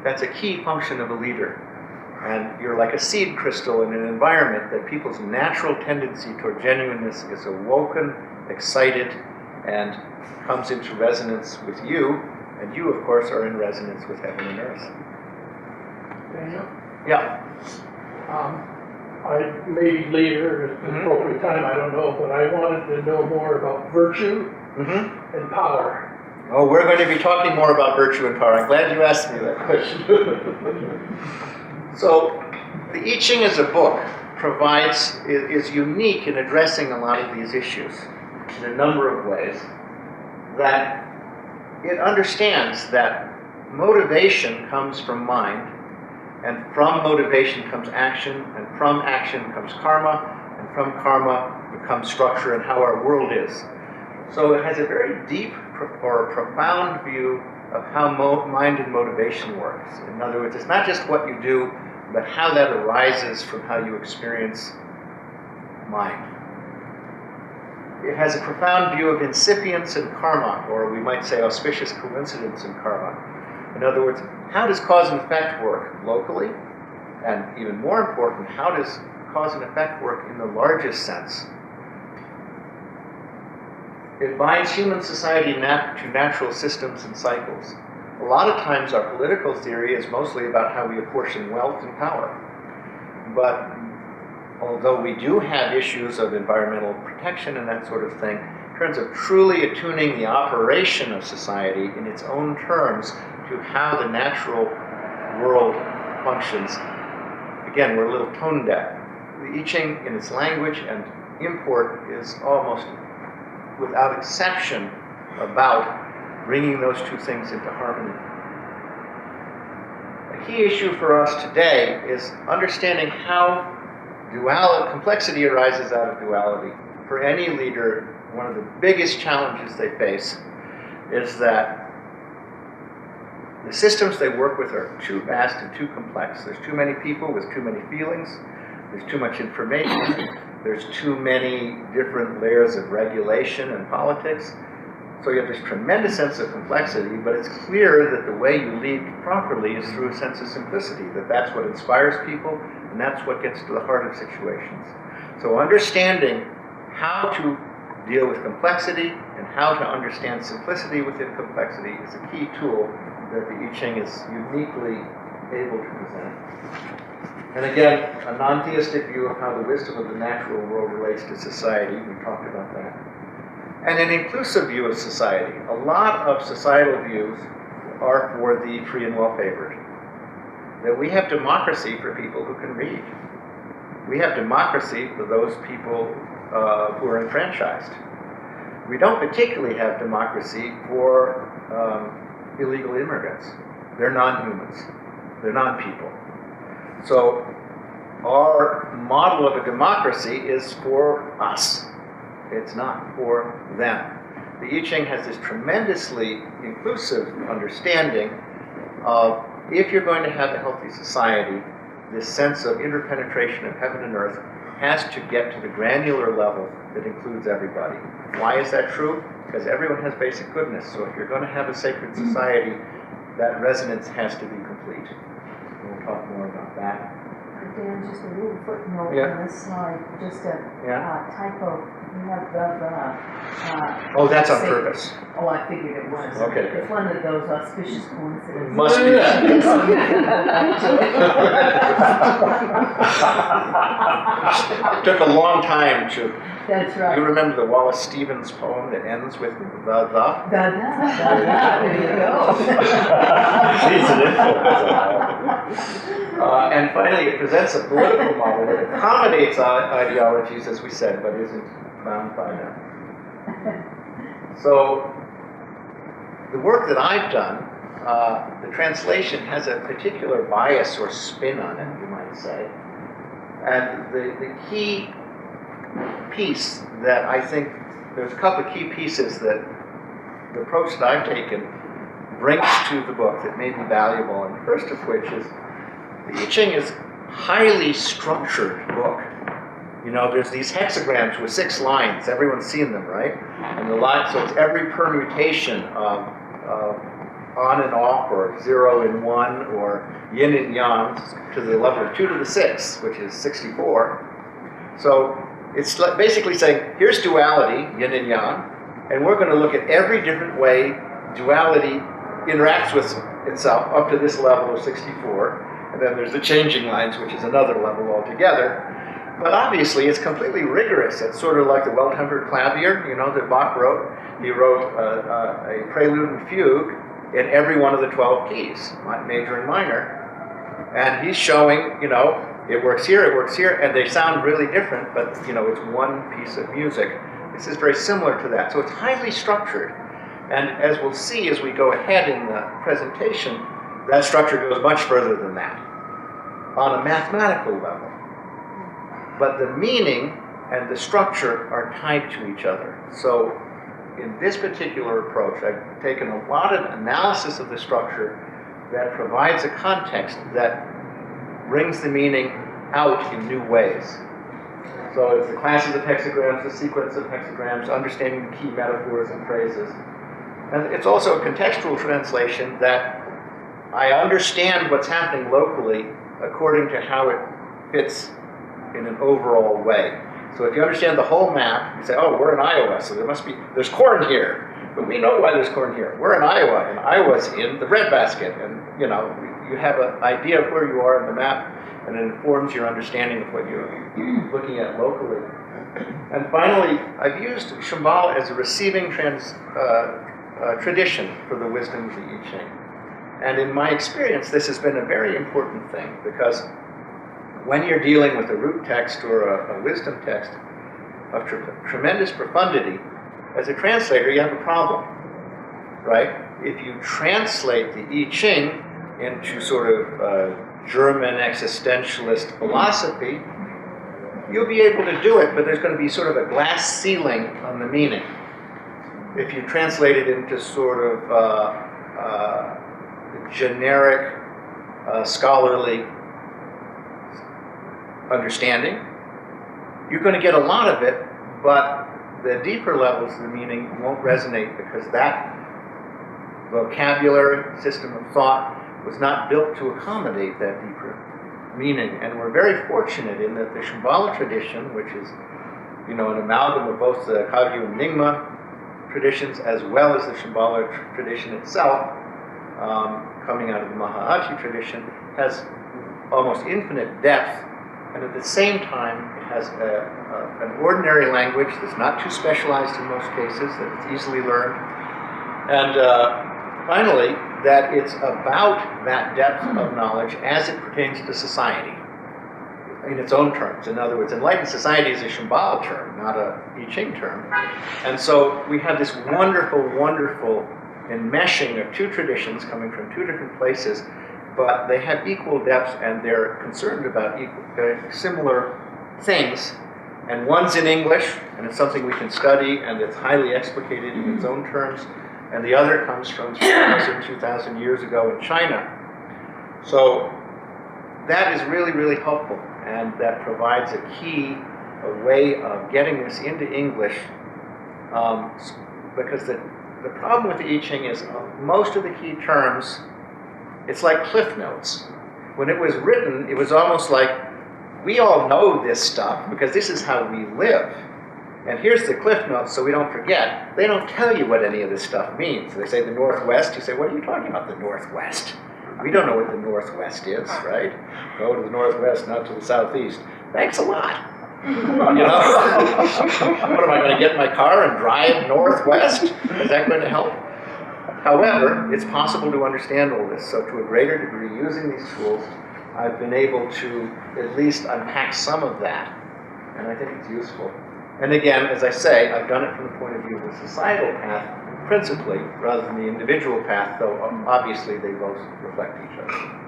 That's a key function of a leader. And you're like a seed crystal in an environment that people's natural tendency toward genuineness is awoken, excited, and comes into resonance with you. And you, of course, are in resonance with heaven and earth. Daniel? Yeah. I maybe later, at the appropriate time, I don't know, but I wanted to know more about virtue and power. Oh, we're going to be talking more about virtue and power. I'm glad you asked me that question. So, the I Ching as a book is unique in addressing a lot of these issues in a number of ways. That it understands that motivation comes from mind, and from motivation comes action, and from action comes karma, and from karma becomes structure and how our world is. So it has a very deep or profound view of how mind and motivation works. In other words, it's not just what you do, but how that arises from how you experience mind. It has a profound view of incipience and karma, or we might say auspicious coincidence and karma. In other words, how does cause and effect work locally? And even more important, how does cause and effect work in the largest sense? It binds human society to natural systems and cycles. A lot of times our political theory is mostly about how we apportion wealth and power. But although we do have issues of environmental protection and that sort of thing, in terms of truly attuning the operation of society in its own terms to how the natural world functions, again, we're a little tone deaf. The I Ching in its language and import is almost without exception about bringing those two things into harmony. A key issue for us today is understanding how complexity arises out of duality. For any leader, one of the biggest challenges they face is that the systems they work with are too vast and too complex. There's too many people with too many feelings. There's too much information. There's too many different layers of regulation and politics. So you have this tremendous sense of complexity, but it's clear that the way you lead properly is through a sense of simplicity, that's what inspires people, and that's what gets to the heart of situations. So understanding how to deal with complexity and how to understand simplicity within complexity is a key tool that the I Ching is uniquely able to present. And again, a non-theistic view of how the wisdom of the natural world relates to society. We talked about that. And an inclusive view of society. A lot of societal views are for the free and well-favored. That we have democracy for people who can read. We have democracy for those people who are enfranchised. We don't particularly have democracy for illegal immigrants. They're non-humans. They're non-people. So our model of a democracy is for us. It's not for them. The I Ching has this tremendously inclusive understanding of if you're going to have a healthy society, this sense of interpenetration of heaven and earth has to get to the granular level that includes everybody. Why is that true? Because everyone has basic goodness. So if you're going to have a sacred society, that resonance has to be complete. We'll talk more about that. Dan, just a little footnote Yeah. on this slide, just a typo. You have Oh, that's on say- purpose. Oh, I figured it was. Okay. It's one of those auspicious coincidences. Must be. It took a long time to. That's right. You remember the Wallace Stevens poem that ends with the? There you go. Sees an influence. And finally, it presents a political model that accommodates ideologies, as we said, but isn't bound by them. So, the work that I've done, the translation has a particular bias or spin on it, you might say. And the key piece that I think, there's a couple of key pieces that the approach that I've taken brings to the book that may be valuable, and the first of which is the I Ching is a highly structured book. You know, there's these hexagrams with 6 lines. Everyone's seen them, right? And the line, so it's every permutation of on and off, or 0 and 1, or yin and yang, to the level of 2 to the 6, which is 64. So it's basically saying, here's duality, yin and yang, and we're going to look at every different way duality interacts with itself up to this level of 64. And then there's the changing lines, which is another level altogether. But obviously, it's completely rigorous. It's sort of like the well-tempered clavier, you know, that Bach wrote. He wrote a prelude and fugue in every one of the 12 keys, major and minor. And he's showing, you know, it works here, and they sound really different, but, you know, it's one piece of music. This is very similar to that. So it's highly structured. And as we'll see as we go ahead in the presentation, that structure goes much further than that on a mathematical level. But the meaning and the structure are tied to each other. So in this particular approach, I've taken a lot of analysis of the structure that provides a context that brings the meaning out in new ways. So it's the classes of hexagrams, the sequence of hexagrams, understanding the key metaphors and phrases. And it's also a contextual translation that I understand what's happening locally according to how it fits in an overall way. So if you understand the whole map, you say, oh, we're in Iowa, so there's corn here. But we know why there's corn here. We're in Iowa, and Iowa's in the breadbasket. And, you know, you have an idea of where you are in the map, and it informs your understanding of what you're looking at locally. And finally, I've used Shambhala as a receiving tradition for the wisdom of the I Ching. And in my experience, this has been a very important thing, because when you're dealing with a root text or a wisdom text of tremendous profundity, as a translator, you have a problem, right? If you translate the I Ching into sort of German existentialist philosophy, you'll be able to do it, but there's going to be sort of a glass ceiling on the meaning. If you translate it into sort of generic, scholarly understanding, you're going to get a lot of it, but the deeper levels of the meaning won't resonate, because that vocabulary, system of thought, was not built to accommodate that deeper meaning. And we're very fortunate in that the Shambhala tradition, which is, you know, an amalgam of both the Kagyu and Nyingma traditions as well as the Shambhala tradition itself, coming out of the Mahaaji tradition, has almost infinite depth, and at the same time it has an ordinary language that's not too specialized in most cases, that it's easily learned, and finally, that it's about that depth of knowledge as it pertains to society, in its own terms. In other words, enlightened society is a Shambhala term, not a I Ching term. And so we have this wonderful, wonderful enmeshing of two traditions coming from two different places, but they have equal depths, and they're concerned about similar things. And one's in English, and it's something we can study, and it's highly explicated in its own terms, and the other comes from 2,000 years ago in China. So that is really, really helpful, and that provides a key, a way of getting this into English, because the problem with the I Ching is most of the key terms, it's like cliff notes. When it was written, it was almost like, we all know this stuff because this is how we live. And here's the cliff notes so we don't forget. They don't tell you what any of this stuff means. They say the Northwest, you say, what are you talking about, the Northwest? We don't know what the Northwest is, right? Go to the Northwest, not to the Southeast. Thanks a lot. You know? What, am I going to get in my car and drive northwest? Is that going to help? However, it's possible to understand all this. So to a greater degree, using these tools, I've been able to at least unpack some of that. And I think it's useful. And again, as I say, I've done it from the point of view of the societal path, principally, rather than the individual path, though obviously they both reflect each other.